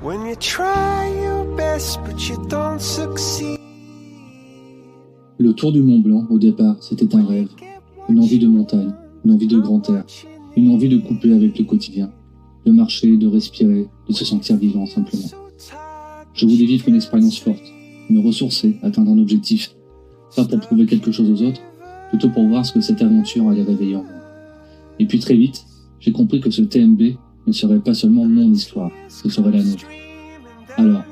When you try your best but you don't succeed. Le Tour du Mont Blanc, au départ, c'était un rêve. Une envie de montagne, une envie de grand air, une envie de couper avec le quotidien, de marcher, de respirer, de se sentir vivant simplement. Je voulais vivre une expérience forte, me ressourcer, atteindre un objectif, pas pour prouver quelque chose aux autres, plutôt pour voir ce que cette aventure allait réveiller en moi. Et puis très vite, j'ai compris que ce TMB ne serait pas seulement mon histoire, ce serait la nôtre. Alors,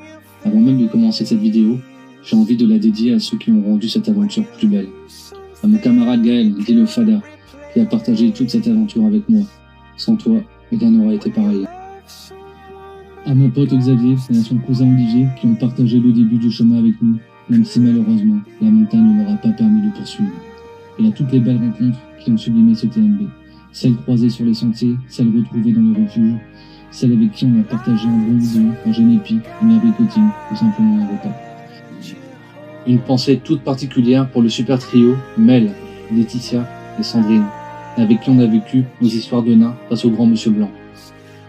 avant même de commencer cette vidéo, j'ai envie de la dédier à ceux qui ont rendu cette aventure plus belle. À mon camarade Gaël, dit le Fada, qui a partagé toute cette aventure avec moi. Sans toi, rien n'aurait été pareil. À mon pote Xavier et à son cousin Olivier, qui ont partagé le début du chemin avec nous, même si malheureusement, la montagne ne leur a pas permis de poursuivre. Et à toutes les belles rencontres qui ont sublimé ce TMB. Celles croisées sur les sentiers, celles retrouvées dans les refuges, celles avec qui on a partagé un bon vidéo, un génépi, une abricotine ou simplement un repas. Une pensée toute particulière pour le super trio Mel, Laetitia et Sandrine, avec qui on a vécu nos histoires de nains face au grand monsieur blanc.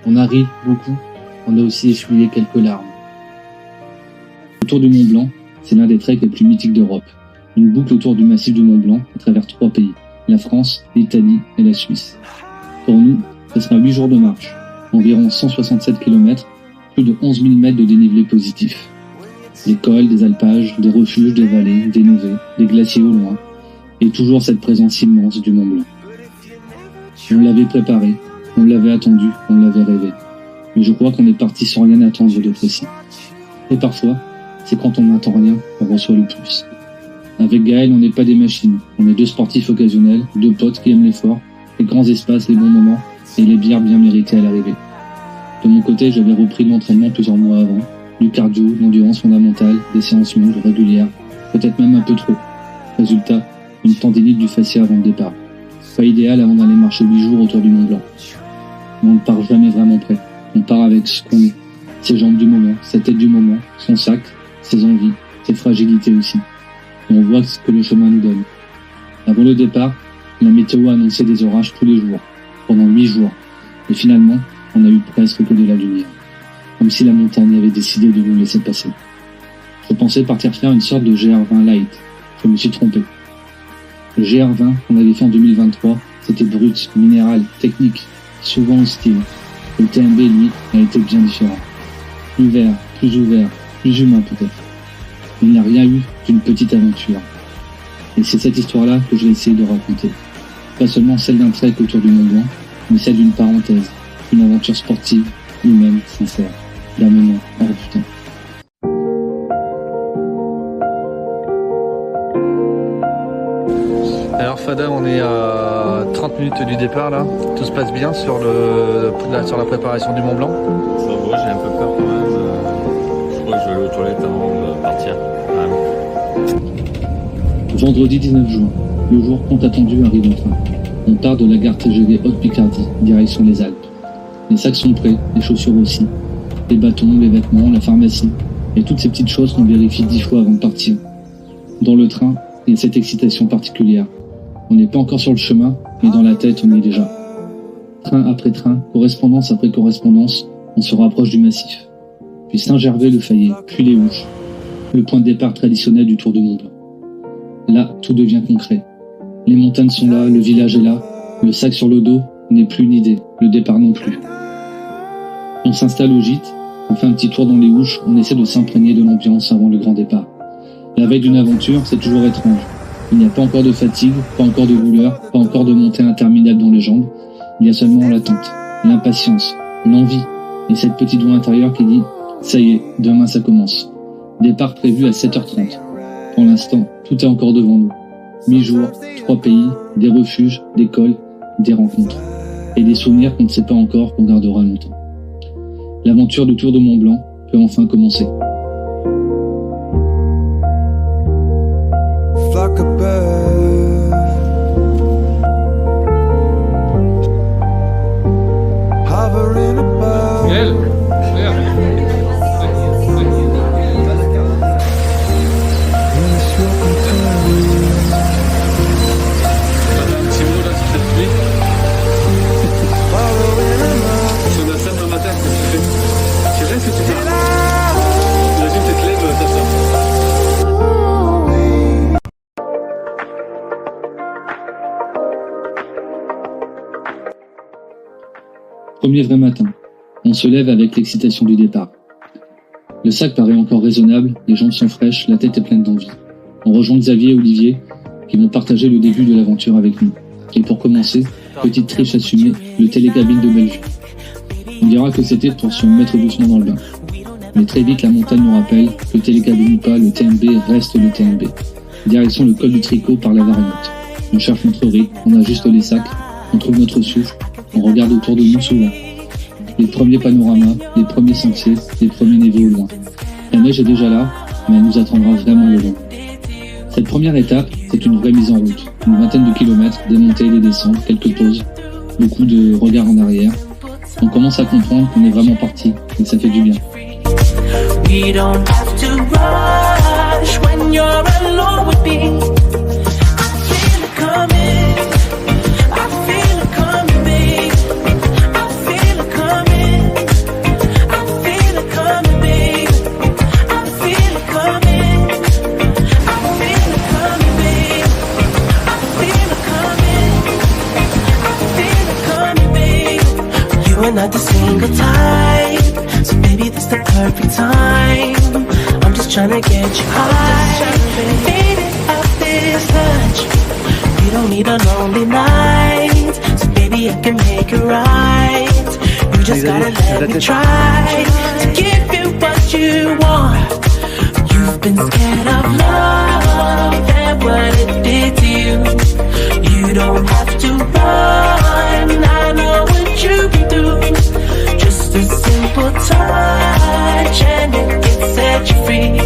On a ri beaucoup, on a aussi essuyé quelques larmes. Le Tour du Mont Blanc, c'est l'un des treks les plus mythiques d'Europe. Une boucle autour du massif du Mont Blanc à travers 3 pays, la France, l'Italie et la Suisse. Pour nous, ce sera 8 jours de marche, environ 167 km, plus de 11 000 mètres de dénivelé positif. Des cols, des alpages, des refuges, des vallées, des neveux, des glaciers au loin, et toujours cette présence immense du Mont Blanc. On l'avait préparé, on l'avait attendu, on l'avait rêvé. Mais je crois qu'on est parti sans rien attendre de précis. Et parfois, c'est quand on n'attend rien qu'on reçoit le plus. Avec Gaël, on n'est pas des machines, on est 2 sportifs occasionnels, 2 potes qui aiment l'effort, les grands espaces, les bons moments, et les bières bien méritées à l'arrivée. De mon côté, j'avais repris l'entraînement plusieurs mois avant, du cardio, l'endurance fondamentale, des séances longues, régulières, peut-être même un peu trop. Résultat, une tendinite du fascia avant le départ. Pas idéal avant d'aller marcher 8 jours autour du Mont Blanc. Mais on ne part jamais vraiment prêt. On part avec ce qu'on est. Ses jambes du moment, sa tête du moment, son sac, ses envies, ses fragilités aussi. Et on voit ce que le chemin nous donne. Avant le départ, la météo a annoncé des orages tous les jours, pendant 8 jours. Et finalement, on a eu presque que de la lumière. Comme si la montagne avait décidé de nous laisser passer. Je pensais partir faire une sorte de GR20 light. Je me suis trompé. Le GR20 qu'on avait fait en 2023, c'était brut, minéral, technique, souvent hostile. Le TMB, lui, a été bien différent. Plus vert, plus ouvert, plus humain peut-être. Il n'y a rien eu qu'une petite aventure. Et c'est cette histoire-là que je vais essayer de raconter. Pas seulement celle d'un trek autour du Mont Blanc, mais celle d'une parenthèse, une aventure sportive, humaine, sincère, d'un moment hors du temps. Alors Fada, on est à 30 minutes du départ là. Tout se passe bien sur la préparation du Mont Blanc? Ça va, j'ai un peu peur quand même. Je crois que je vais aller aux toilettes avant de partir. Vendredi 19 juin, le jour tant attendu arrive enfin. On part de la gare TGV Haute-Picardie, direction les Alpes. Les sacs sont prêts, les chaussures aussi. Les bâtons, les vêtements, la pharmacie, et toutes ces petites choses qu'on vérifie 10 fois avant de partir. Dans le train, il y a cette excitation particulière. On n'est pas encore sur le chemin, mais dans la tête, on y est déjà. Train après train, correspondance après correspondance, on se rapproche du massif. Puis Saint-Gervais-le-Fayet, puis les Houches, le point de départ traditionnel du Tour du Mont Blanc. Là, tout devient concret. Les montagnes sont là, le village est là, le sac sur le dos n'est plus une idée, le départ non plus. On s'installe au gîte, on fait un petit tour dans les Houches, on essaie de s'imprégner de l'ambiance avant le grand départ. La veille d'une aventure, c'est toujours étrange. Il n'y a pas encore de fatigue, pas encore de douleur, pas encore de montée interminable dans les jambes. Il y a seulement l'attente, l'impatience, l'envie, et cette petite voix intérieure qui dit « Ça y est, demain ça commence ». Départ prévu à 7h30. Pour l'instant, tout est encore devant nous. 8 jours, 3 pays, des refuges, des cols, des rencontres. Et des souvenirs qu'on ne sait pas encore qu'on gardera longtemps. L'aventure du Tour de Mont Blanc peut enfin commencer. Like a bird, hovering above. Gaël, Following along. sur la scène le matin, qu'est-ce que tu fais? Tu restes ou tu pars? Premier vrai matin. On se lève avec l'excitation du départ. Le sac paraît encore raisonnable, les jambes sont fraîches, la tête est pleine d'envie. On rejoint Xavier et Olivier qui vont partager le début de l'aventure avec nous. Et pour commencer, petite triche assumée, le télécabine de Bellevue. On dira que c'était pour se mettre doucement dans le bain. Mais très vite, la montagne nous rappelle que télécabine ou pas, le TMB reste le TMB. Direction le col du Tricot par la variante. On cherche notre rythme, on ajuste les sacs, on trouve notre souffle, on regarde autour de nous souvent. Les premiers panoramas, les premiers sentiers, les premiers névés au loin. La neige est déjà là, mais elle nous attendra vraiment le long. Cette première étape, c'est une vraie mise en route. Une vingtaine de kilomètres, des montées, des descentes, quelques pauses, beaucoup de regards en arrière. On commence à comprendre qu'on est vraiment parti et que ça fait du bien. We don't have to rush when you're alone with me. I feel it coming. I feel it coming, babe. I feel it coming. I feel it coming, babe. I feel it coming. I feel it coming, babe. I feel it coming. I feel it coming, babe. You are not the single type, so baby, this the perfect time. I'm just tryna get you high, faded out this touch. You don't need a lonely night, so baby, I can make it right. You just gotta let me try to give you what you want. You've been scared of love and what it did to you. You don't have to run, I know what you've been through. Just a simple touch and it can set you free.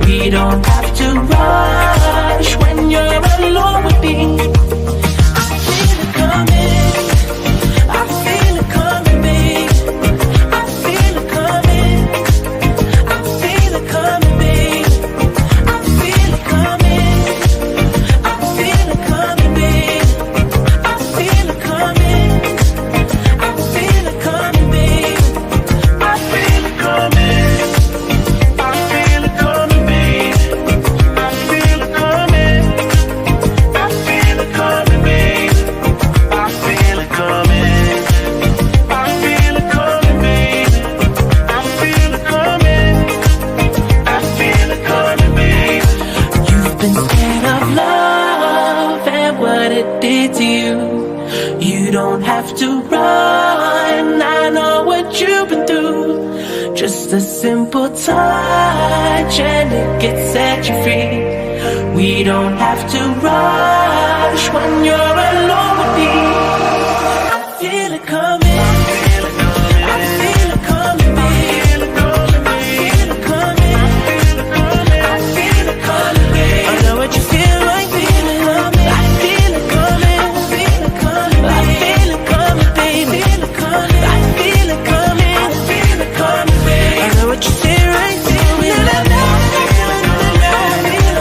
We don't have to rush when you're alone with me. I feel it coming. I feel it coming, babe. I feel it coming. I feel it coming, babe. I feel it coming. I feel it coming, babe. I feel it coming. I feel it coming, babe. I feel it coming. I feel it coming, babe. I feel it coming. I feel it coming, babe. I feel it coming. I feel it coming, babe. I feel it coming. I feel it coming, babe. You've been scared of love and what it did to you. You don't have to run, I know what you've been through. Just a simple touch and it can set you free. We don't have to rush when you're alone with me. I feel it coming. I feel it coming, babe. I feel it coming. I feel it coming, babe. I know what you feel like, feeling coming. I feel it coming. I feel it coming. I feel it coming, baby. I feel it coming. I feel it coming, babe. I know what you feel right, feeling. I feel it coming, babe. I feel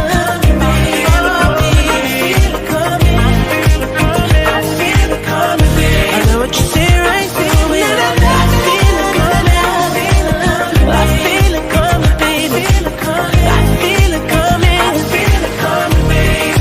it coming. I feel it coming, babe. I know what you feel right, feeling. I feel it coming. I feel it coming, baby. I feel it coming. I feel it coming, babe. I feel it coming, babe. I feel it coming, babe.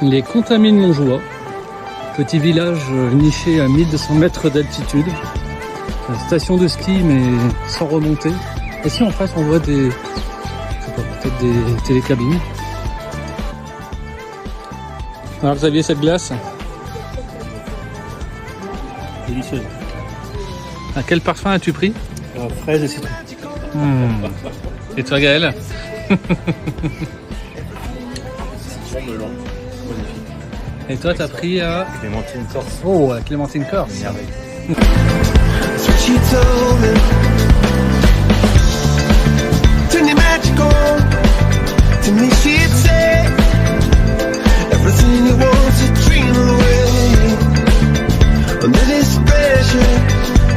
Les Contamines Montjoie, petit village niché à 1200 mètres d'altitude, station de ski mais sans remonter. Et si en face on voit des, je sais pas, peut-être des télécabines. Alors Xavier, cette glace Délicieuse. À quel parfum as-tu pris? Fraise et citron. Et toi Gaël? Citron melon. Et toi t'as pris à... Clémentine Corse. Oh, à Clémentine Corse. Merveille. That's what she told me. Turn your man magical. To me she'd say everything you want to dream away. Under this pressure,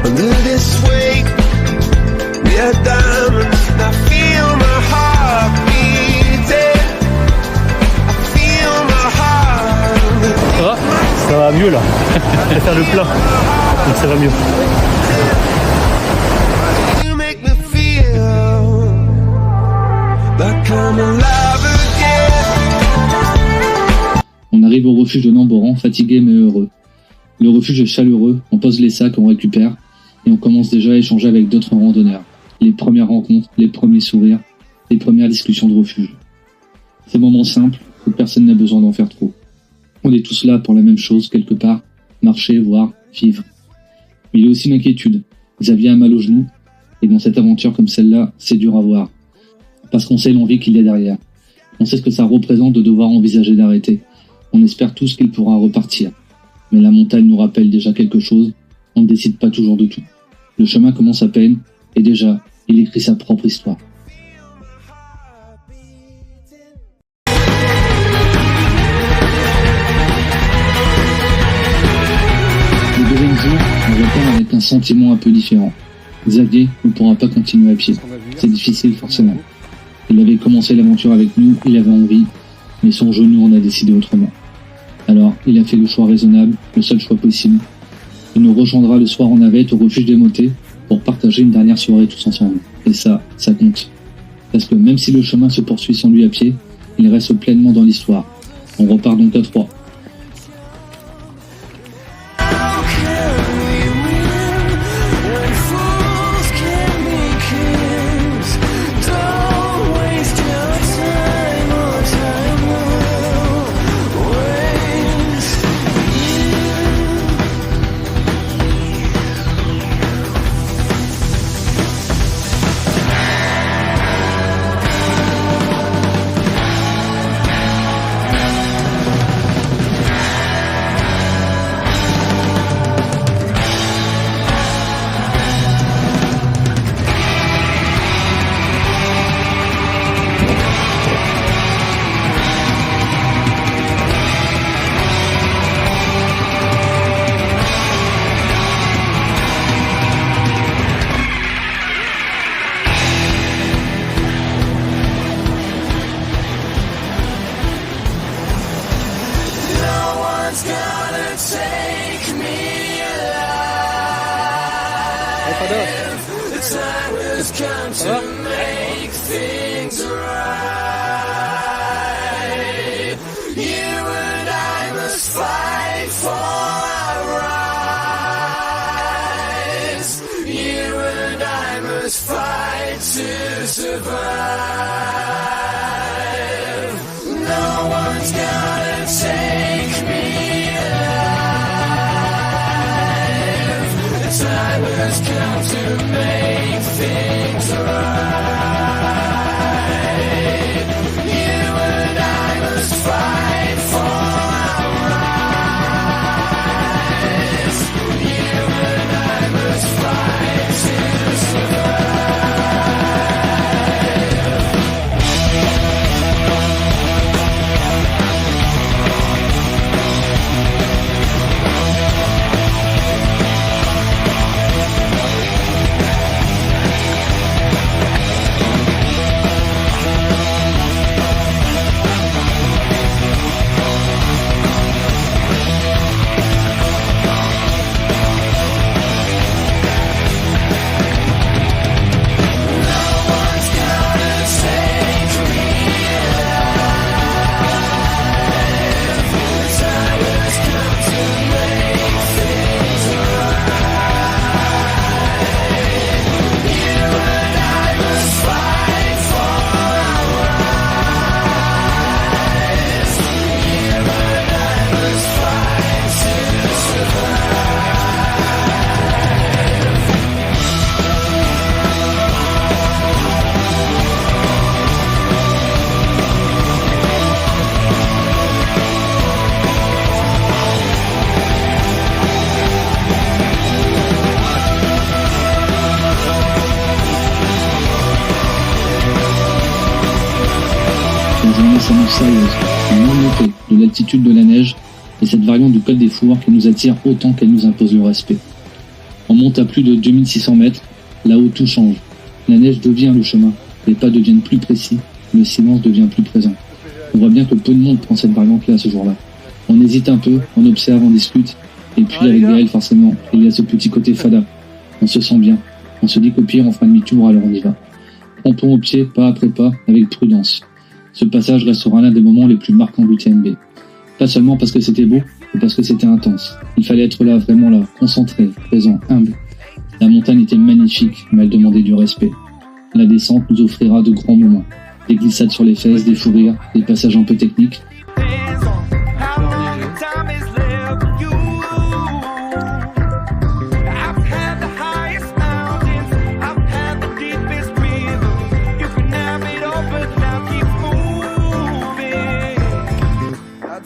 under this weight, we are diamonds and I feel my heart beating. I feel my heart. Ça va mieux là. Je vais faire le plein. Donc ça va mieux. You make me feel like I'm alive again. On arrive au refuge de Namboran, fatigué mais heureux. Le refuge est chaleureux, on pose les sacs, on récupère, et on commence déjà à échanger avec d'autres randonneurs. Les premières rencontres, les premiers sourires, les premières discussions de refuge. Ces moments simples où personne n'a besoin d'en faire trop. On est tous là pour la même chose, quelque part, marcher, voir, vivre. Mais il y a aussi l'inquiétude. Xavier a mal au genou, et dans cette aventure comme celle-là, c'est dur à voir. Parce qu'on sait l'envie qu'il y a derrière. On sait ce que ça représente de devoir envisager d'arrêter. On espère tous qu'il pourra repartir. Mais la montagne nous rappelle déjà quelque chose, on ne décide pas toujours de tout. Le chemin commence à peine, et déjà, il écrit sa propre histoire. Le deuxième jour, on repart avec un sentiment un peu différent. Xavier ne pourra pas continuer à pied. C'est difficile forcément. Il avait commencé l'aventure avec nous, il avait envie, mais son genou en a décidé autrement. Alors, il a fait le choix raisonnable, le seul choix possible. Il nous rejoindra le soir en navette au refuge des Motets pour partager une dernière soirée tous ensemble. Et ça compte. Parce que même si le chemin se poursuit sans lui à pied, il reste pleinement dans l'histoire. On repart donc à 3. journée s'annonce sérieuse. Une montée de l'altitude de la neige et cette variante du col des Fours qui nous attire autant qu'elle nous impose le respect. On monte à plus de 2600 mètres, là-haut tout change. La neige devient le chemin, les pas deviennent plus précis, le silence devient plus présent. On voit bien que peu de monde prend cette variante-là ce jour-là. On hésite un peu, on observe, on discute, et puis avec Gaël forcément, il y a ce petit côté fada. On se sent bien, on se dit qu'au pire on fera demi-tour, alors on y va. Crampons au pied, pas après pas, avec prudence. Ce passage restera l'un des moments les plus marquants du TMB. Pas seulement parce que c'était beau, mais parce que c'était intense. Il fallait être là, vraiment là, concentré, présent, humble. La montagne était magnifique, mais elle demandait du respect. La descente nous offrira de grands moments. Des glissades sur les fesses, des fous rires, des passages un peu techniques.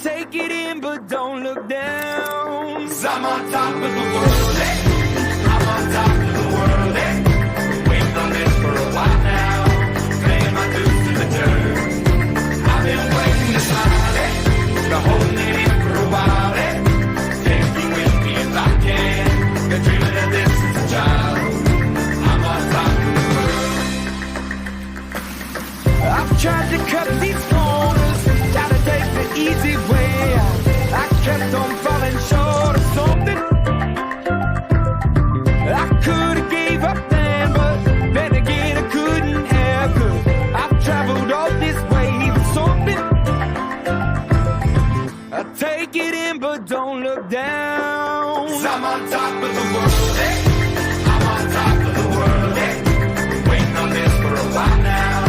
Take it in, but don't look down. 'Cause I'm on top of the world, eh? I'm on top of the world, eh? Waiting on this for a while now. Paying my dues to the dirt. I've been waiting to smile, eh? Been holding it in for a while, eh? Take me with me if I can. Been dreaming of this since a child. I'm on top of the world. I've tried to cut these corners, tried to take the easy way out. I kept on falling short of something. I could have gave up then, but then again I couldn't have. 'Cause I've traveled all this way for something. I take it in, but don't look down. 'Cause I'm on top of the world, eh? I'm on top of the world, eh? Waiting on this for a while now.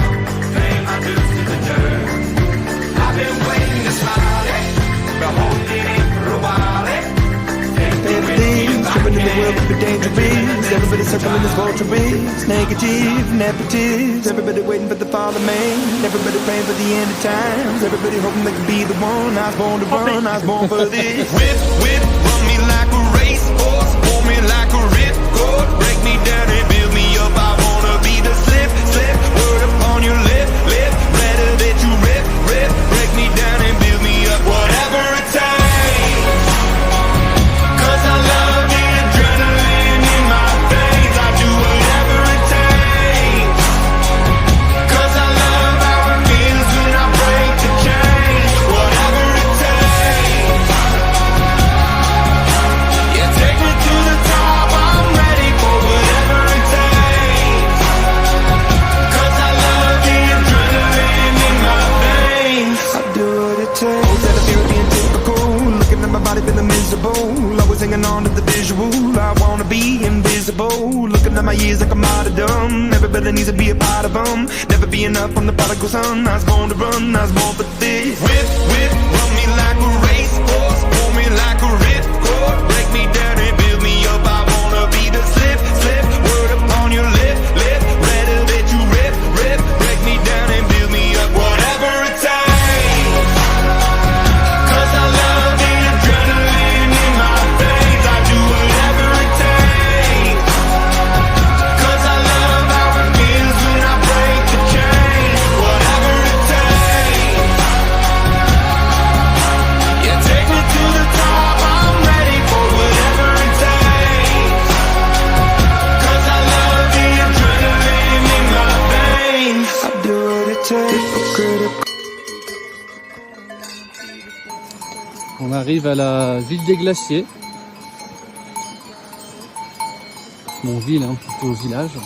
Paying my dues to the dirt. I've been waiting to smile, eh? Been holding it in for a while, eh? Everything's coming in the world of the dangerous. Everybody circling this vulture is negative, nepotist. Everybody waiting for the fall of man. Everybody praying for the end of times. Everybody hoping they can be the one. I was born to run, I was born for this. Whip, whip, run me like a racehorse, pull me like a ripcord, break me down and build me up. I wanna be the slip, slip, word upon your lip, lip, better that you rip, rip, break me down and build me up. Whatever it takes, 'cause I love the adrenaline in my veins. I do whatever it takes, 'cause I love how it feels when I break the chains. Whatever it takes, yeah, take me to the top. I'm ready for whatever it takes, 'cause I love the adrenaline in my veins. I do what it takes. That I feel being typical. Looking at my body feeling miserable. Always hanging on to the visual. I wanna be invisible. Looking at my years like a martyrdom. Everybody needs to be a part of them. Never be enough from the prodigal son. I was born to run, I was born for this. Whip, whip, run me like a racehorse, pull me like a ripcord, break me down and build me up. I wanna be the slip, slip, word upon your lip, lip, better that you rip, rip, break me down and build me up. Whatever it takes, 'cause I love the adrenaline in my veins. I do whatever it takes, 'cause I love how it feels when I break the chains. Whatever it takes, yeah, take me to the top. I'm ready for whatever it takes, 'cause I love the adrenaline in my veins. I do what it takes. Critical. On arrive à la ville des glaciers. Bon, ville, hein, plutôt village.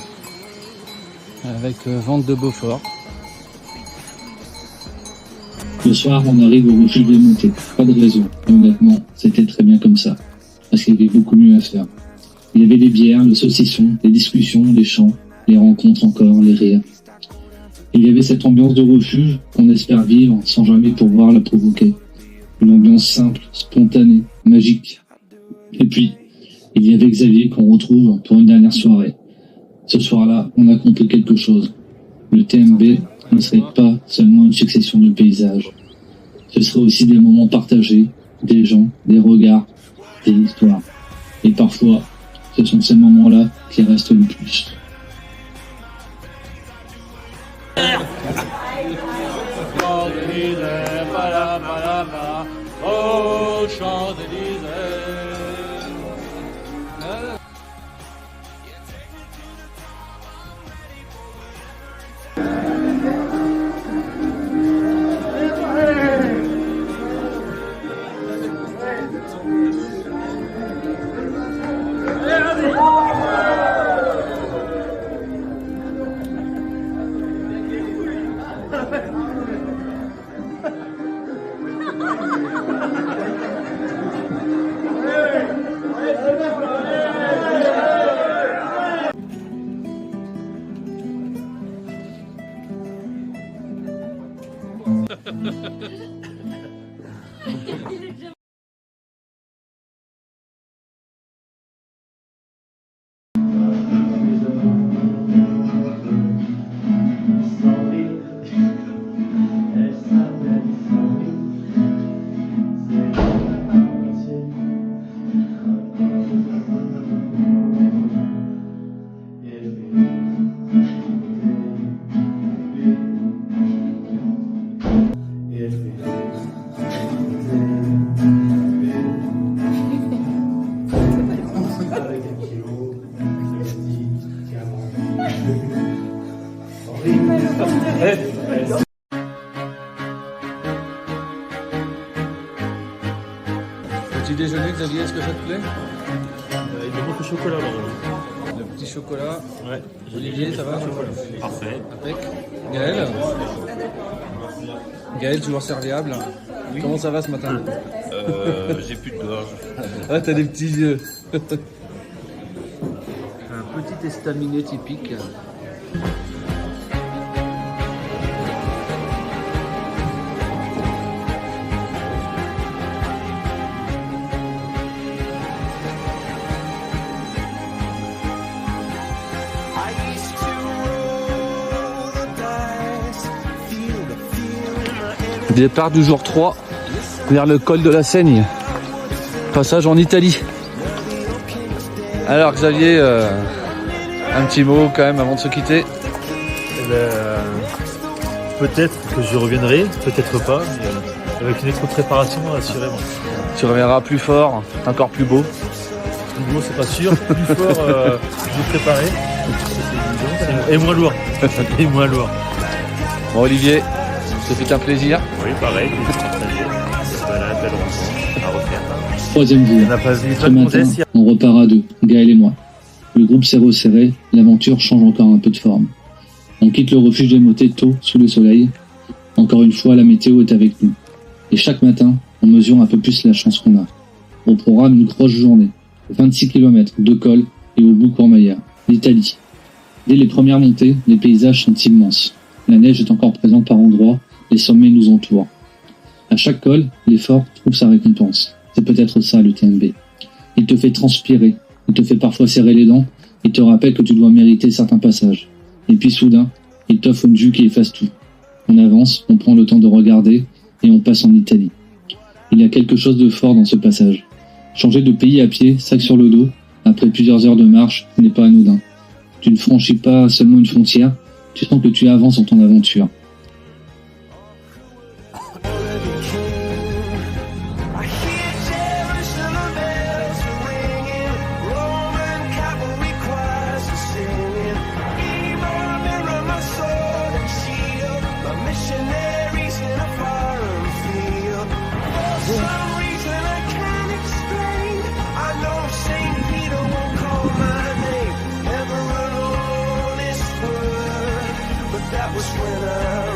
Avec vente de Beaufort. Le soir, on arrive au refuge des montées. Pas de réseau. Et honnêtement, c'était très bien comme ça. Parce qu'il y avait beaucoup mieux à faire. Il y avait des bières, le saucisson, des discussions, des chants, les rencontres encore, les rires. Il y avait cette ambiance de refuge qu'on espère vivre sans jamais pouvoir la provoquer. Une ambiance simple, spontanée, magique. Et puis, il y avait Xavier qu'on retrouve pour une dernière soirée. Ce soir-là, on a compris quelque chose. Le TMB ne serait pas seulement une succession de paysages. Ce serait aussi des moments partagés, des gens, des regards, des histoires. Et parfois, ce sont ces moments-là qui restent le plus. Walking Aux Champs-Élysées. Petit déjeuner, Xavier, est-ce que ça te plaît? Il me manque le chocolat là. Le petit chocolat. Ouais. Olivier, ça va? Parfait. Impec. Gaël? Gaël, toujours serviable. Oui. Comment ça va ce matin? J'ai plus de gorge. Ah, t'as des petits yeux. Un petit estaminet typique. Départ du jour 3 vers le col de la Seigne. Passage en Italie. Alors Xavier, un petit mot quand même avant de se quitter. Peut-être que je reviendrai, peut-être pas, mais avec une autre préparation assurément. Tu reviendras plus fort, encore plus beau. Plus beau, c'est pas sûr. Plus fort, je préparé. Et moins lourd. Et moins lourd. Bon Olivier, c'était un plaisir. Oui, pareil. Voilà, belle rencontre à refaire. Troisième jour. On n'a pas vu Ce matin, on repart à deux, Gaël et moi. Le groupe s'est resserré, l'aventure change encore un peu de forme. On quitte le refuge des motés tôt, sous le soleil. Encore une fois, la météo est avec nous. Et chaque matin, on mesure un peu plus la chance qu'on a. Au programme, une grosse journée. 26 km de col et au bout Courmayeur, l'Italie. Dès les premières montées, les paysages sont immenses. La neige est encore présente par endroits, les sommets nous entourent. À chaque col, l'effort trouve sa récompense. C'est peut-être ça le TMB. Il te fait transpirer, il te fait parfois serrer les dents, il te rappelle que tu dois mériter certains passages. Et puis soudain, il t'offre une vue qui efface tout. On avance, on prend le temps de regarder et on passe en Italie. Il y a quelque chose de fort dans ce passage. Changer de pays à pied, sac sur le dos, après plusieurs heures de marche, n'est pas anodin. Tu ne franchis pas seulement une frontière, tu sens que tu avances dans ton aventure. That was when I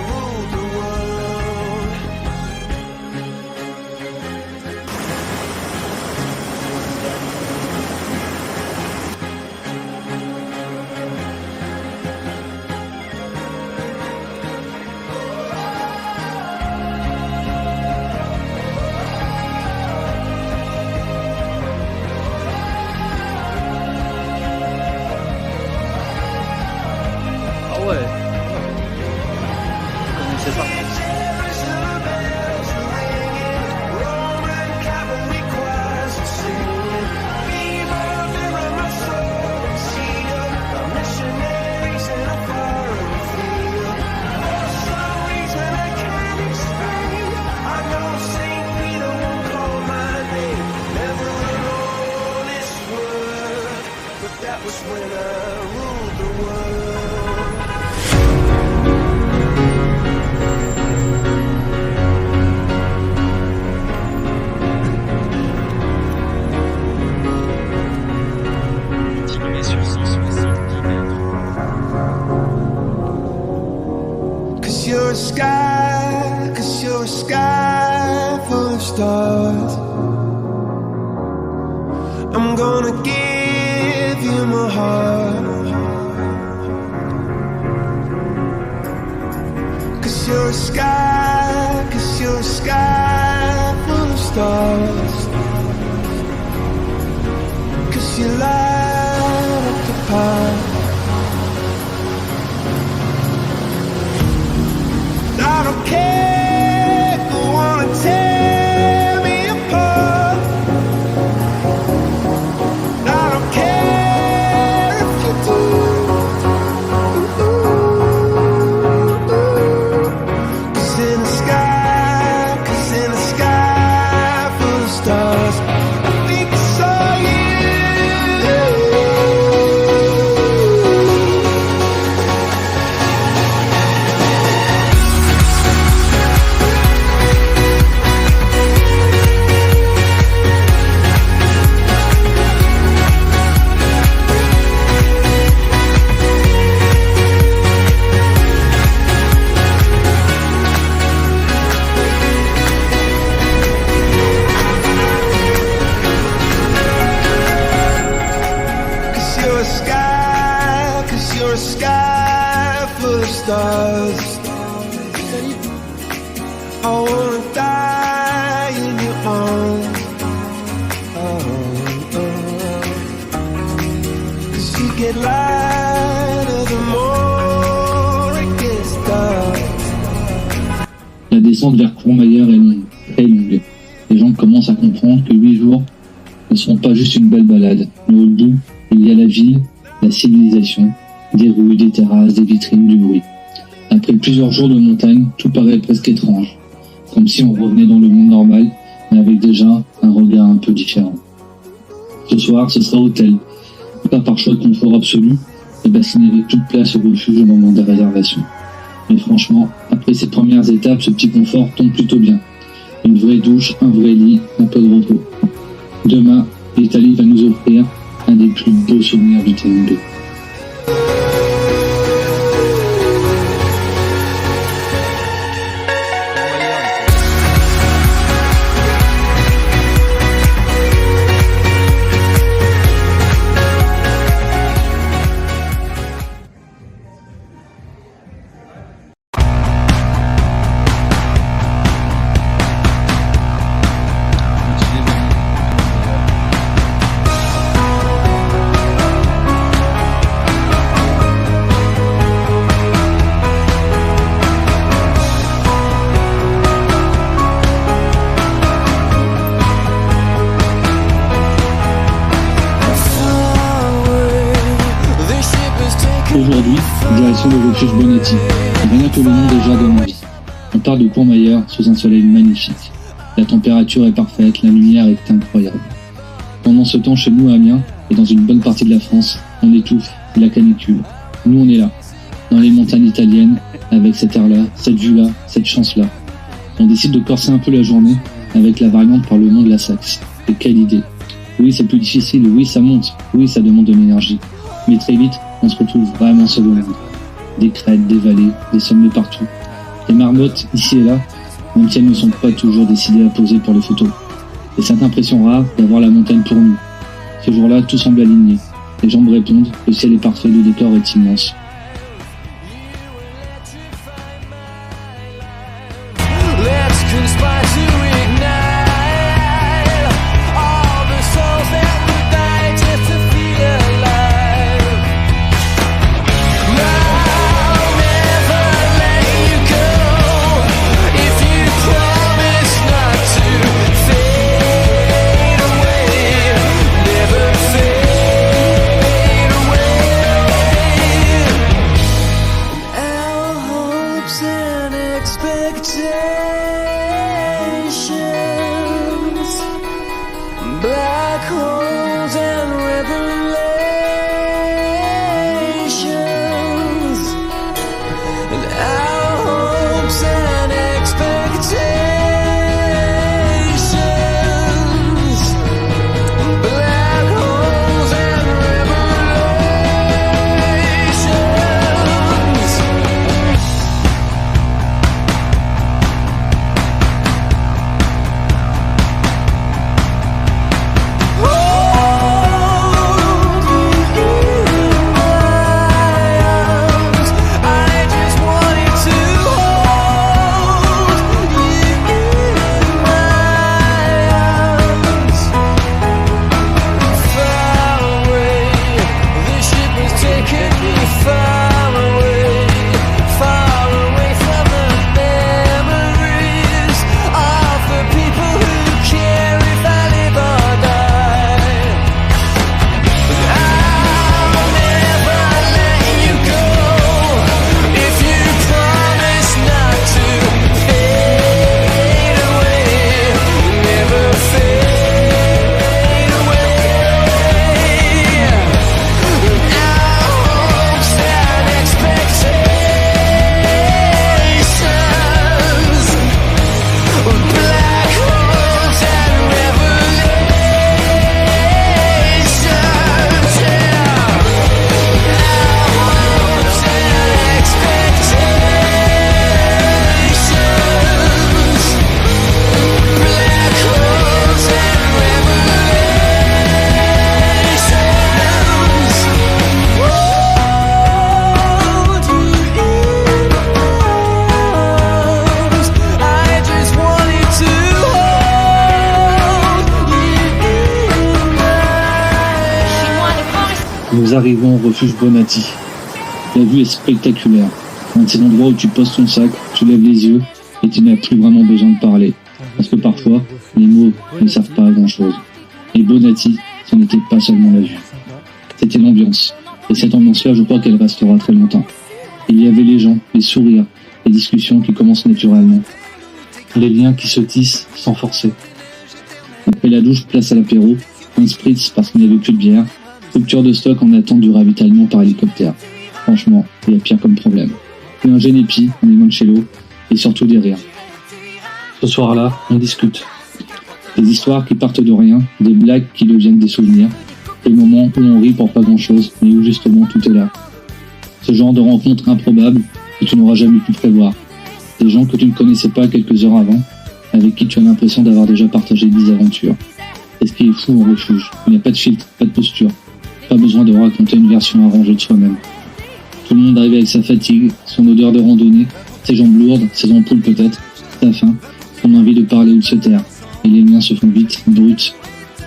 stars. I'm gonna give you my heart. 'Cause you're a sky, 'cause you're a sky full of stars. 'Cause you light up the path. I don't care if you wanna tear me apart. I don't care if you do. 'Cause in the sky full of stars, I think I saw you. You're a sky full of stars. I wanna die in your arms. Oh, oh. 'Cause you get lighter the more it gets dark. La descente vers Courmayeur est longue, très longue. Les gens commencent à comprendre que 8 jours ne seront pas juste une belle balade, mais au bout, il y a la ville, la civilisation, des rues, des terrasses, des vitrines, du bruit. Après plusieurs jours de montagne, tout paraît presque étrange, comme si on revenait dans le monde normal, mais avec déjà un regard un peu différent. Ce soir, ce sera hôtel, pas par choix de confort absolu, et bassiner avec toute place au refuge au moment des réservations. Mais franchement, après ces premières étapes, ce petit confort tombe plutôt bien. Une vraie douche, un vrai lit, un peu de repos. Demain, l'Italie va nous offrir un des plus beaux souvenirs du TMB. Aujourd'hui, direction le refuge Bonatti. Rien que le nom déjà donne envie. On part de Courmayeur sous un soleil magnifique. La température est parfaite, la lumière est incroyable. Pendant ce temps, chez nous à Amiens, et dans une bonne partie de la France, on étouffe la canicule. Nous, on est là, dans les montagnes italiennes, avec cet air-là, cette vue-là, cette chance-là. On décide de corser un peu la journée avec la variante par le mont de la Saxe. Et quelle idée! Oui, c'est plus difficile, oui, ça monte, oui, ça demande de l'énergie. Mais très vite, on se retrouve vraiment seul au monde. Des crêtes, des vallées, des sommets partout. Des marmottes ici et là, même si elles ne sont pas toujours décidées à poser pour les photos. Et cette impression rare d'avoir la montagne pour nous. Ce jour-là, tout semble aligné. Les jambes répondent, le ciel est parfait, le décor est immense. Let's conspire to ignite all the souls that would die just to feel alive. I'll never let you go if you promise not to fade away, never fade away. Nous arrivons au refuge Bonatti. La vue est spectaculaire. Un de ces endroits où tu poses ton sac, tu lèves les yeux et tu n'as plus vraiment besoin de parler. Parce que parfois, les mots ne servent pas à grand chose. Et Bonatti, ce n'était pas seulement la vue. C'était l'ambiance. Et cette ambiance-là, je crois qu'elle restera très longtemps. Il y avait les gens, les sourires, les discussions qui commencent naturellement. Les liens qui se tissent sans forcer. Après la douche, place à l'apéro, un spritz parce qu'il n'y avait plus de bière, rupture de stock en attente du ravitaillement par hélicoptère. Franchement, il y a pire comme problème. Et un génépi, un limoncello, et surtout des rires. Ce soir-là, on discute. Des histoires qui partent de rien, des blagues qui deviennent des souvenirs, des moments où on rit pour pas grand-chose, mais où justement tout est là. Ce genre de rencontre improbable que tu n'auras jamais pu prévoir. Des gens que tu ne connaissais pas quelques heures avant, avec qui tu as l'impression d'avoir déjà partagé 10 aventures. C'est ce qui est fou en refuge. Il n'y a pas de filtre, pas de posture. Pas besoin de raconter une version arrangée de soi-même. Tout le monde arrive avec sa fatigue, son odeur de randonnée, ses jambes lourdes, ses ampoules peut-être, sa faim, son envie de parler ou de se taire. Et les liens se font vite, bruts,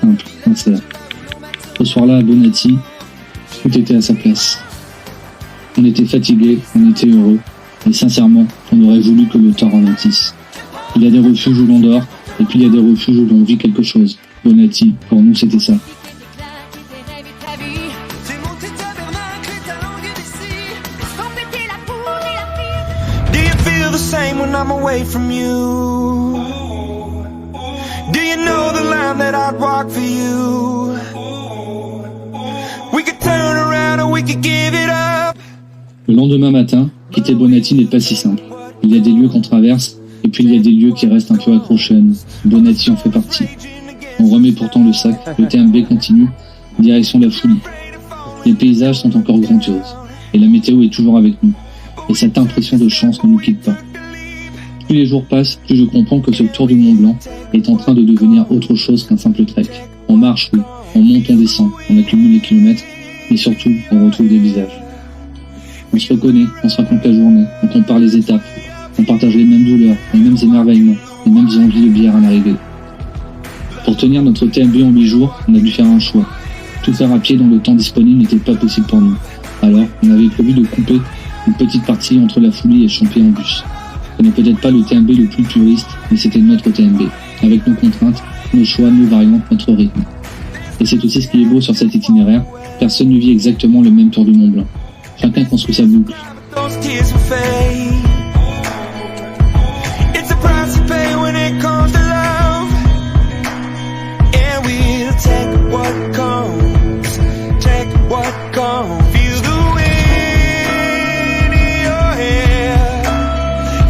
simples, sincères. Ce soir-là, à Bonatti, tout était à sa place. On était fatigués, on était heureux, et sincèrement, on aurait voulu que le temps ralentisse. Il y a des refuges où l'on dort, et puis il y a des refuges où l'on vit quelque chose. Bonatti, pour nous, c'était ça. Do you feel the same when I'm away from you? Do you know the line that I'd walk for you? We could turn around and we could give it up. Le lendemain matin, quitter Bonatti n'est pas si simple. Il y a des lieux qu'on traverse, et puis il y a des lieux qui restent un peu accrochés à nous. Bonatti en fait partie. On remet pourtant le sac, le TMB continue, direction la folie. Les paysages sont encore grandioses, et la météo est toujours avec nous. Et cette impression de chance ne nous quitte pas. Plus les jours passent, plus je comprends que ce tour du Mont Blanc est en train de devenir autre chose qu'un simple trek. On marche, oui, on monte, on descend, on accumule les kilomètres, mais surtout, on retrouve des visages. On se reconnaît, on se raconte la journée, on compare les étapes, on partage les mêmes douleurs, les mêmes émerveillements, les mêmes envies de bière à l'arrivée. Pour tenir notre TMB en 8 jours, on a dû faire un choix. Tout faire à pied dans le temps disponible n'était pas possible pour nous. Alors, on avait prévu de couper une petite partie entre la folie et Champé en bus. Ce n'est peut-être pas le TMB le plus puriste, mais c'était notre TMB, avec nos contraintes, nos choix, nos variantes, notre rythme. Et c'est aussi ce qui est beau sur cet itinéraire, personne ne vit exactement le même tour du Mont Blanc. Chacun construit sa boucle. Those tears will fade. It's a price to pay when it comes to love. And we'll take what comes, take what comes. Feel the wind in your hair,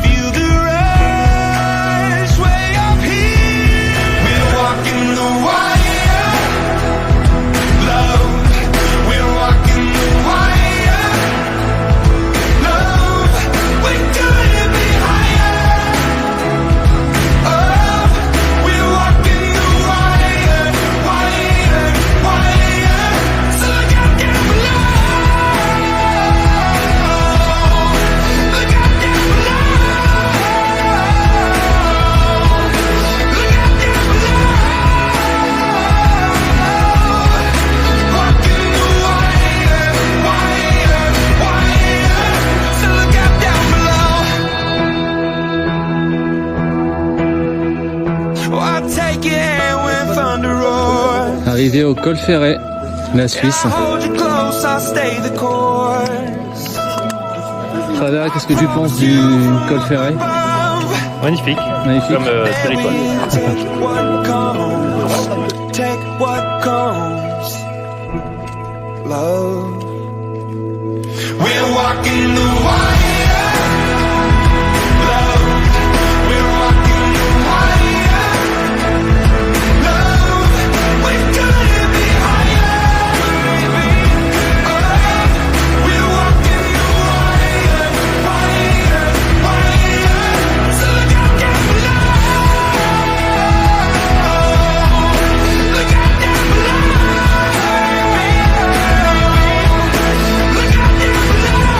feel the rush way up here. We're walking the wire, love. We're walking the wire, love. We're gonna be higher. Oh, we're walking the wire, wire, wire. So look out down below. Look out down below. Look out down below. Walking the wire, wire, wire. So look out down below. Oh, I'll take your hand when thunder roars. Arrivé au Col Ferret, la Suisse. I'll hold you close, I'll stay the course. Fada, qu'est-ce que tu penses du Col Ferret? Magnifique. Magnifique. Comme Territoire. Take what comes, take what comes, love. We're walking the wire, love. We're walking the wire, love. We're gonna be higher. Oh, we're walking the wire, wire, wire. So look out down below. Look out down below. Look out down below.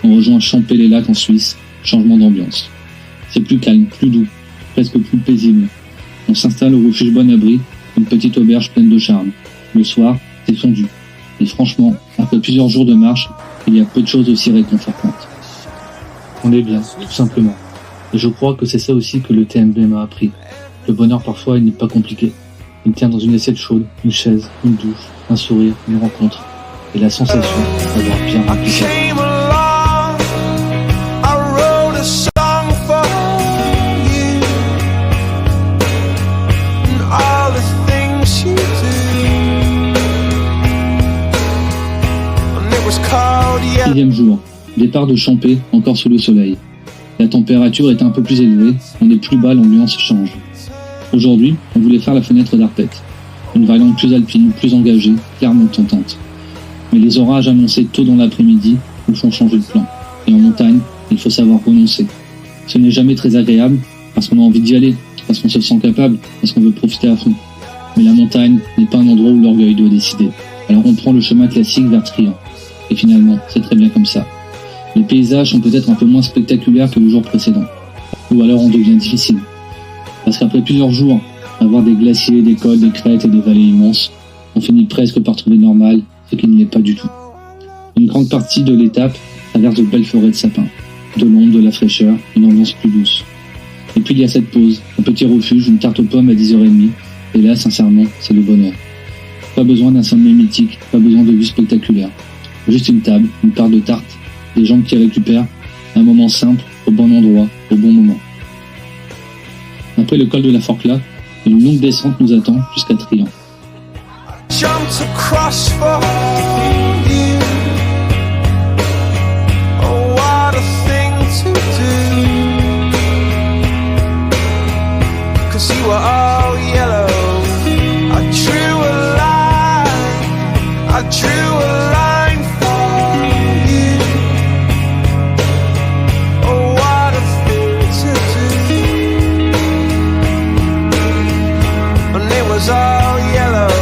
on rejoint Champé-les-Lacs en Suisse, changement d'ambiance. C'est plus calme, plus doux, presque plus paisible. On s'installe au refuge Bon-Abri, une petite auberge pleine de charme. Le soir, c'est fondu. Et franchement, après plusieurs jours de marche, il y a peu de choses aussi réconfortantes. On est bien, tout simplement. Et je crois que c'est ça aussi que le TMB m'a appris. Le bonheur parfois, il n'est pas compliqué. Il tient dans une assiette chaude, une chaise, une douche, un sourire, une rencontre. Et la sensation d'avoir bien rempli sa vie. Came along, I wrote a song for you, and all the things you do, and it was called yellow. Sixième jour, départ de Champé, encore sous le soleil. La température est un peu plus élevée, on est plus bas, l'ambiance change. Aujourd'hui, on voulait faire la fenêtre d'Arpette, une variante plus alpine, plus engagée, clairement tentante. Mais les orages annoncés tôt dans l'après-midi nous font changer de plan. Et en montagne, il faut savoir renoncer. Ce n'est jamais très agréable, parce qu'on a envie d'y aller, parce qu'on se sent capable, parce qu'on veut profiter à fond. Mais la montagne n'est pas un endroit où l'orgueil doit décider. Alors on prend le chemin classique vers Trian. Et finalement, c'est très bien comme ça. Les paysages sont peut-être un peu moins spectaculaires que le jour précédent. Ou alors on devient difficile. Parce qu'après plusieurs jours, à voir des glaciers, des cols, des crêtes et des vallées immenses, on finit presque par trouver normal ce qui ne l'est pas du tout. Une grande partie de l'étape traverse de belles forêts de sapins, de l'ombre, de la fraîcheur, une ambiance plus douce. Et puis il y a cette pause, un petit refuge, une tarte aux pommes à 10h30, et là, sincèrement, c'est le bonheur. Pas besoin d'un sommet mythique, pas besoin de vue spectaculaire. Juste une table, une part de tarte, des jambes qui récupèrent, un moment simple, au bon endroit, au bon moment. Après le col de la Forclaz, une longue descente nous attend jusqu'à Trian. Jumped across for you. Oh, what a thing to do. 'Cause you were all yellow. I drew a line. I drew a line for you. Oh, what a thing to do. And it was all yellow.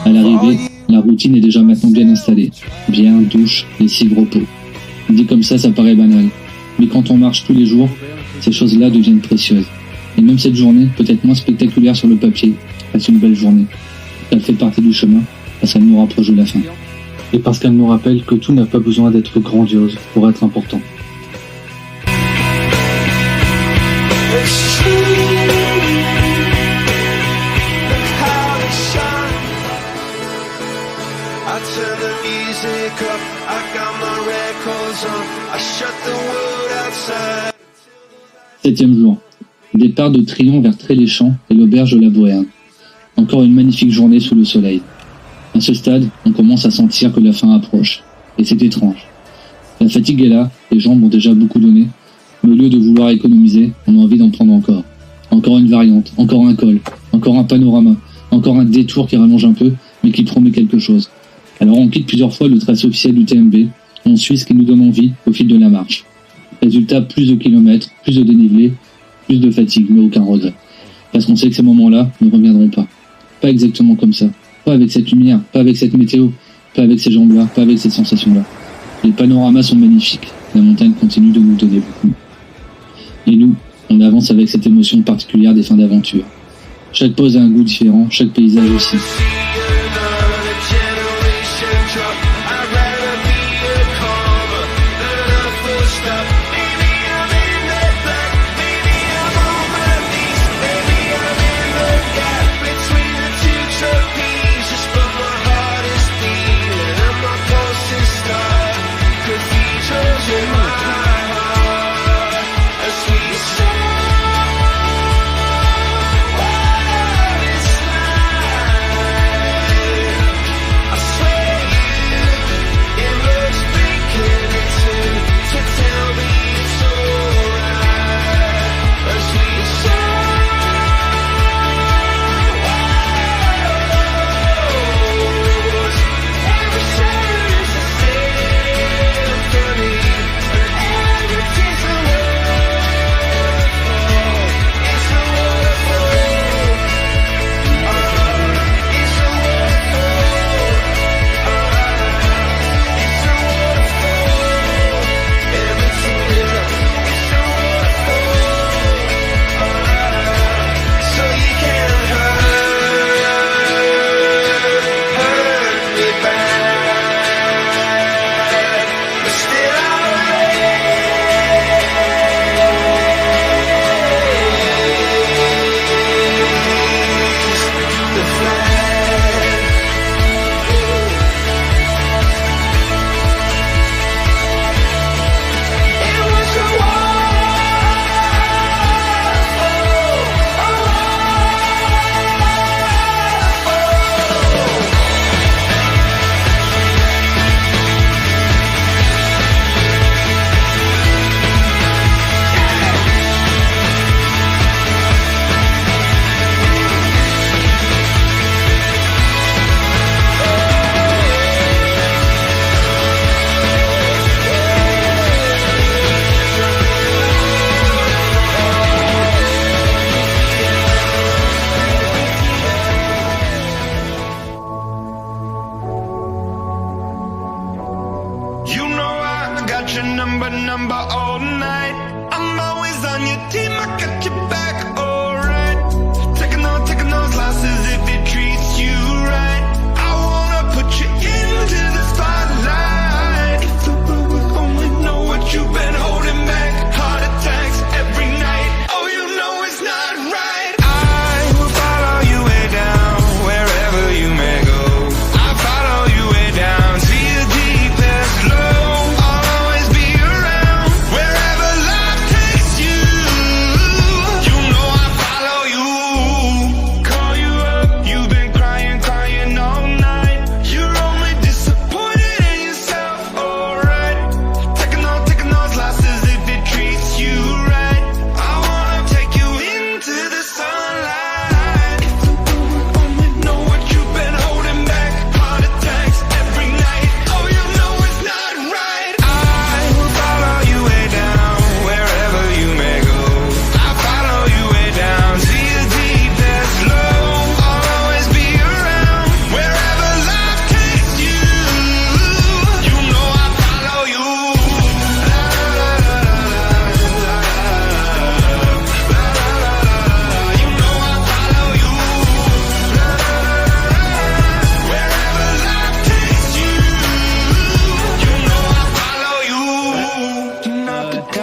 À l'arrivée, la routine est déjà maintenant bien installée. Bien, douche, lessive, repos. Dit comme ça paraît banal. Mais quand on marche tous les jours, ces choses-là deviennent précieuses. Et même cette journée, peut-être moins spectaculaire sur le papier, reste une belle journée. Elle fait partie du chemin, parce qu'elle nous rapproche de la fin. Et parce qu'elle nous rappelle que tout n'a pas besoin d'être grandiose pour être important. It's true. Look how it shines. I turn the music up. I got my records on. I shut the world outside. Septième jour. Départ de Trian vers Tré-les-Champs et l'auberge de la Bohème. Encore une magnifique journée sous le soleil. À ce stade, on commence à sentir que la fin approche. Et c'est étrange. La fatigue est là, les jambes ont déjà beaucoup donné, mais au lieu de vouloir économiser, on a envie d'en prendre encore. Encore une variante, encore un col, encore un panorama, encore un détour qui rallonge un peu, mais qui promet quelque chose. Alors on quitte plusieurs fois le tracé officiel du TMB, on suit ce qui nous donne envie au fil de la marche. Résultat, plus de kilomètres, plus de dénivelé, plus de fatigue, mais aucun regret. Parce qu'on sait que ces moments-là ne reviendront pas. Pas exactement comme ça. Pas avec cette lumière, pas avec cette météo, pas avec ces jambes-là, pas avec cette sensation-là. Les panoramas sont magnifiques. La montagne continue de nous donner beaucoup. Et nous, on avance avec cette émotion particulière des fins d'aventure. Chaque pause a un goût différent, chaque paysage aussi.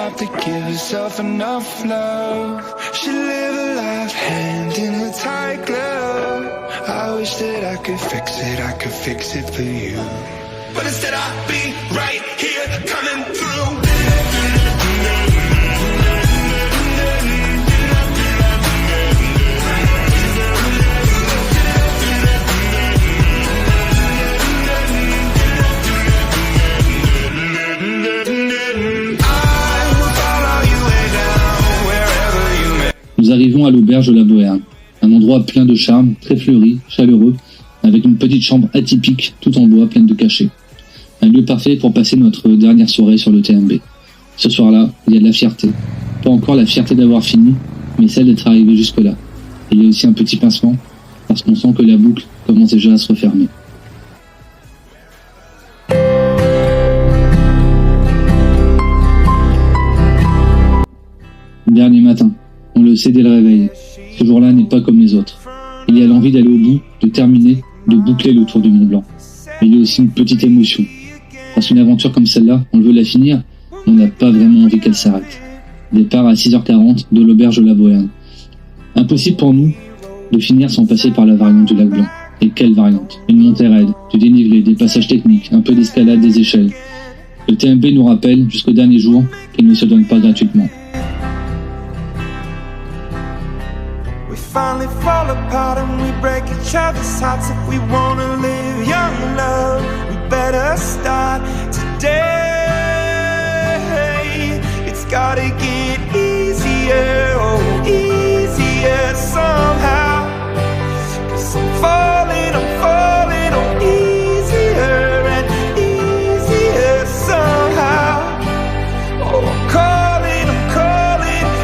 stop to give herself enough love. She live a life hand in a tight glove. I wish that I could fix it for you. But instead I'll be right here coming through. Nous arrivons à l'auberge de la Bohème, un endroit plein de charme, très fleuri, chaleureux, avec une petite chambre atypique, tout en bois, pleine de cachets. Un lieu parfait pour passer notre dernière soirée sur le TMB. Ce soir-là, il y a de la fierté. Pas encore la fierté d'avoir fini, mais celle d'être arrivé jusque-là. Et il y a aussi un petit pincement, parce qu'on sent que la boucle commence déjà à se refermer. Dernier matin. On le sait dès le réveil. Ce jour-là n'est pas comme les autres. Il y a l'envie d'aller au bout, de terminer, de boucler le tour du Mont Blanc. Mais il y a aussi une petite émotion. Parce qu'une aventure comme celle-là, on veut la finir, mais on n'a pas vraiment envie qu'elle s'arrête. Départ à 6h40 de l'auberge de la Bohème. Impossible pour nous de finir sans passer par la variante du lac Blanc. Et quelle variante! Une montée raide, du dénivelé, des passages techniques, un peu d'escalade, des échelles. Le TMB nous rappelle, jusqu'au dernier jour, qu'il ne se donne pas gratuitement. We finally fall apart and we break each other's hearts. If we wanna live young love, we better start today. It's gotta get easier, oh easier somehow. 'Cause I'm falling, oh easier and easier somehow. Oh, I'm calling,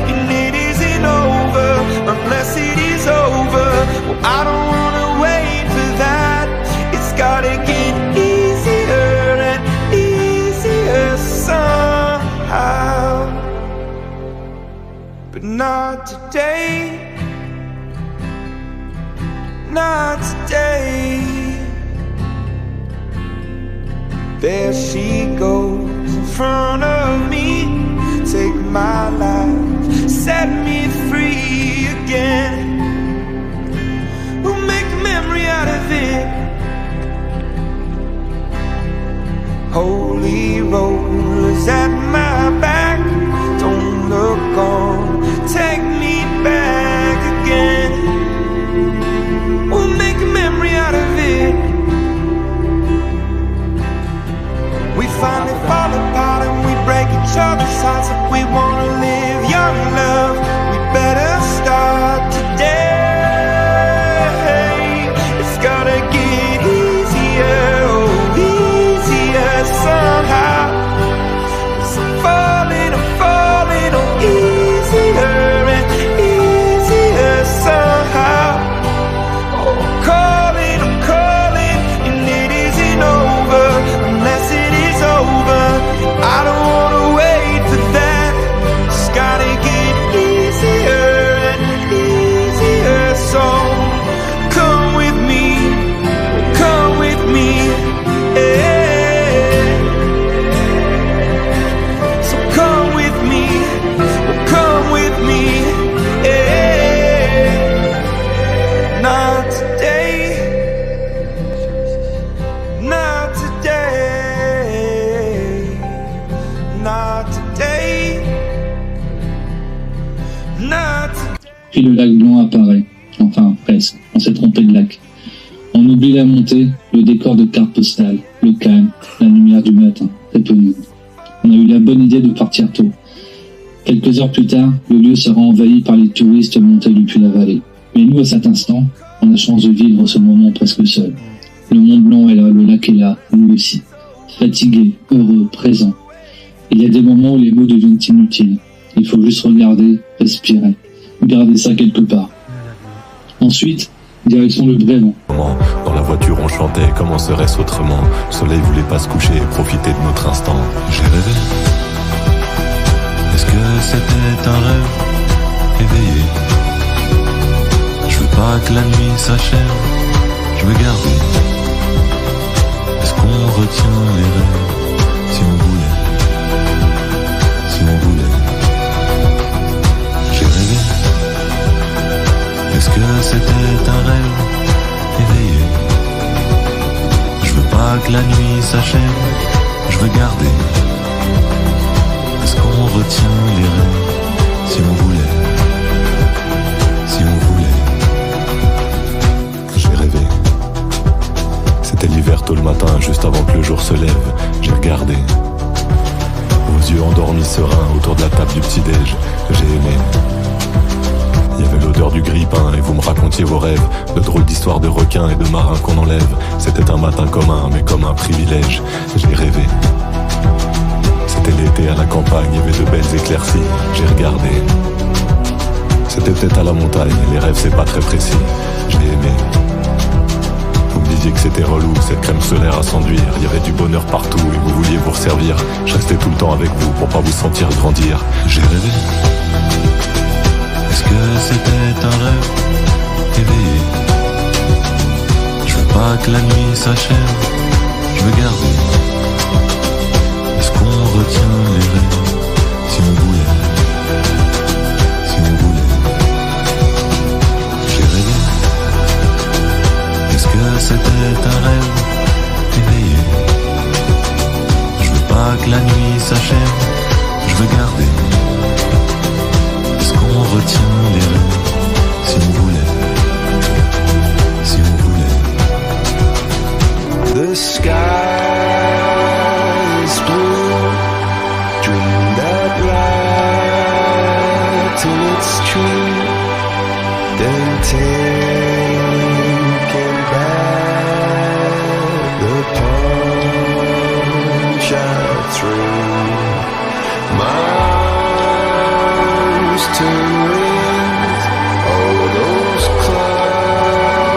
and it isn't over unless it is over. Well, I don't wanna wait for that. It's gotta get easier and easier somehow. But not today. Not today. There she goes in front of me. Take my life, set me free again. We'll make a memory out of it. Holy rollers at my back. Don't look on, take me back again. We'll make a memory out of it. We finally fall apart and we break each other's hearts. If we wanna live young love, we better start today. It's gotta get easier, oh easier somehow. 'Cause I'm falling, oh easier and easier somehow. Oh, I'm calling, and it isn't over unless it is over. I don't wanna wait for that. It's gotta get easier and easier. So come with me, yeah. So come with me, yeah. Not today, not today, not today, not today. Puis le lac Blanc apparaît. Enfin, presque. On s'est trompé de lac. On oublie la montée, le décor de carte postale, le calme, la lumière du matin, très peu de monde. On a eu la bonne idée de partir tôt. Quelques heures plus tard, le lieu sera envahi par les touristes montés depuis la vallée. Mais nous, à cet instant, on a chance de vivre ce moment presque seul. Le Mont Blanc est là, le lac est là, nous aussi. Fatigués, heureux, présents. Il y a des moments où les mots deviennent inutiles. Il faut juste regarder, respirer. Garder ça quelque part. Ensuite, direction le Brévent. Dans la voiture on chantait, comment serait-ce autrement? Le soleil voulait pas se coucher, profiter de notre instant. J'ai rêvé. Est-ce que c'était un rêve éveillé? Je veux pas que la nuit s'achève, je veux garder. Est-ce qu'on retient les rêves? Si on voulait, si on voulait. que c'était un rêve éveillé? Je veux pas que la nuit s'achève, je veux garder. Est-ce qu'on retient les rêves si on voulait? Si on voulait. J'ai rêvé. C'était l'hiver tôt le matin, juste avant que le jour se lève. J'ai regardé. Vos yeux endormis sereins autour de la table du petit-déj. J'ai aimé. Il y avait l'odeur du grille-pain et vous me racontiez vos rêves, de drôles d'histoires de requins et de marins qu'on enlève. C'était un matin commun, mais comme un privilège. J'ai rêvé. C'était l'été à la campagne, il y avait de belles éclaircies. J'ai regardé. C'était peut-être à la montagne, les rêves c'est pas très précis. J'ai aimé. Vous me disiez que c'était relou, cette crème solaire à s'enduire. Il y avait du bonheur partout et vous vouliez vous resservir. Je restais tout le temps avec vous pour pas vous sentir grandir. J'ai rêvé. Est-ce que c'était un rêve éveillé? Je veux pas que la nuit s'achève, je veux garder. Est-ce qu'on retient les rêves si on voulait? Si on voulait. J'ai rêvé. Est-ce que c'était un rêve éveillé? Je veux pas que la nuit s'achève, je veux garder. Est-ce qu'on retient les rêves si on voulait? Si on voulait. The sky is blue. Dream that light till it's true. Then taking back the punch I threw. Miles to rings, all those clumsy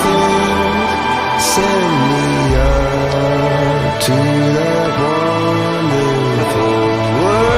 things send me up to that wonderful world.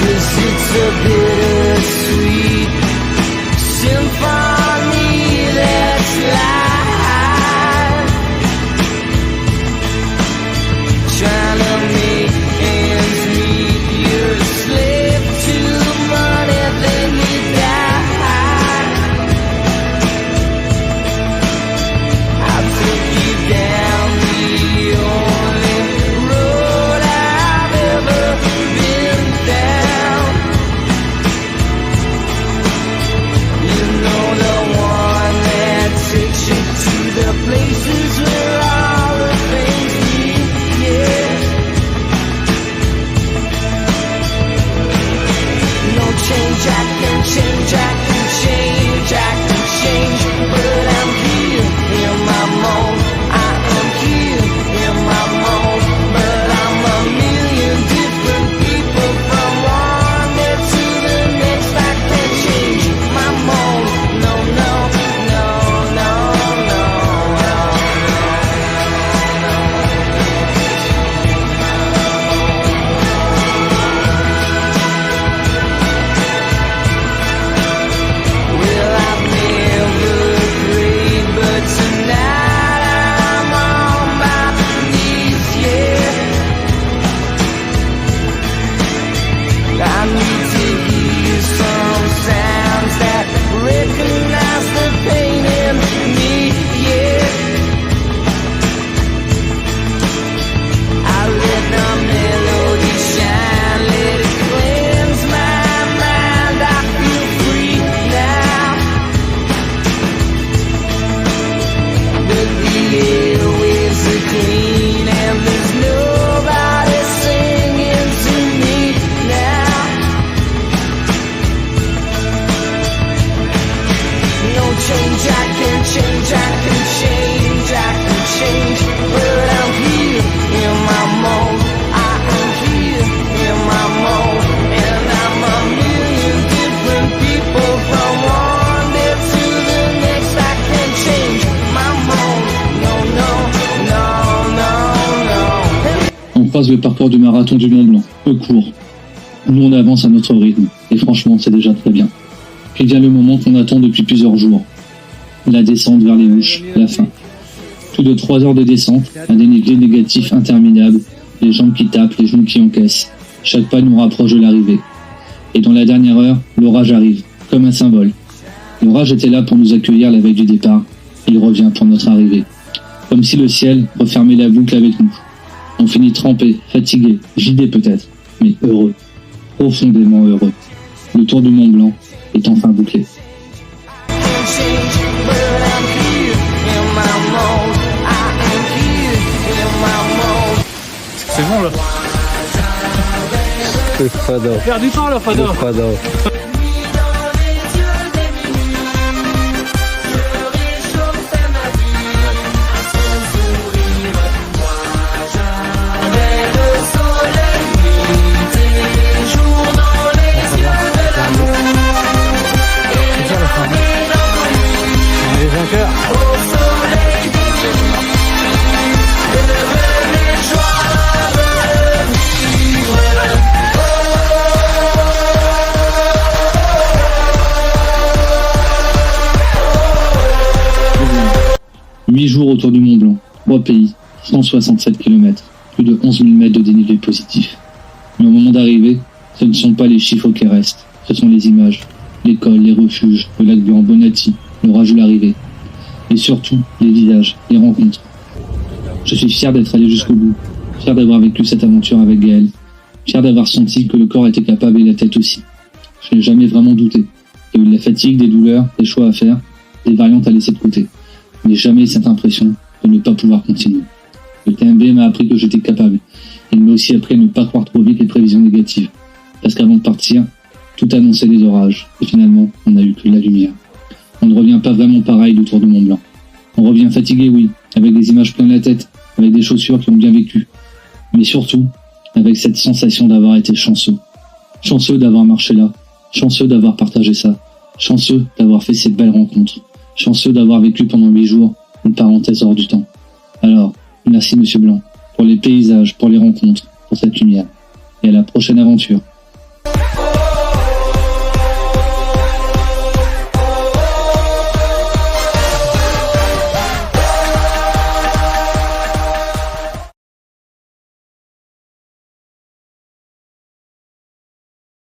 And it's a bittersweet symphony that's life. Trying to make ends meet, you're a slave to money, then you die. I took you down the only road I've ever been down. le parcours du marathon du Mont Blanc, peu court. Nous on avance à notre rythme, et franchement c'est déjà très bien. Puis vient le moment qu'on attend depuis plusieurs jours. La descente vers les Houches, la fin. Plus de 3 heures de descente, un dénivelé négatif interminable, les jambes qui tapent, les genoux qui encaissent. Chaque pas nous rapproche de l'arrivée. Et dans la dernière heure, l'orage arrive, comme un symbole. L'orage était là pour nous accueillir la veille du départ. Il revient pour notre arrivée. Comme si le ciel refermait la boucle avec nous. On finit trempé, fatigué, vidé peut-être, mais heureux. Profondément heureux. Le tour du Mont Blanc est enfin bouclé. C'est bon là. Le fado. Faire du temps là, Fado. Le fado. Les vainqueurs. 8 jours autour du Mont Blanc, 3 pays, 167 km, plus de 11 000 mètres de dénivelé positif. Mais au moment d'arriver, ce ne sont pas les chiffres qui restent, ce sont les images, l'école, les refuges, le lac Blanc, Bonatti, l'orage de l'arrivée. Et surtout, les visages, les rencontres. Je suis fier d'être allé jusqu'au bout, fier d'avoir vécu cette aventure avec Gaël, fier d'avoir senti que le corps était capable et la tête aussi. Je n'ai jamais vraiment douté. Il y a eu de la fatigue, des douleurs, des choix à faire, des variantes à laisser de côté. Mais jamais cette impression de ne pas pouvoir continuer. Le TMB m'a appris que j'étais capable. Il m'a aussi appris à ne pas croire trop vite les prévisions négatives. Parce qu'avant de partir, tout annonçait des orages. Et finalement, on n'a eu que de la lumière. On ne revient pas vraiment pareil du Tour du Mont Blanc. On revient fatigué, oui, avec des images plein la tête, avec des chaussures qui ont bien vécu. Mais surtout, avec cette sensation d'avoir été chanceux. Chanceux d'avoir marché là. Chanceux d'avoir partagé ça. Chanceux d'avoir fait ces belles rencontres. Chanceux d'avoir vécu pendant 8 jours une parenthèse hors du temps. Alors, merci Monsieur Blanc, pour les paysages, pour les rencontres, pour cette lumière. Et à la prochaine aventure.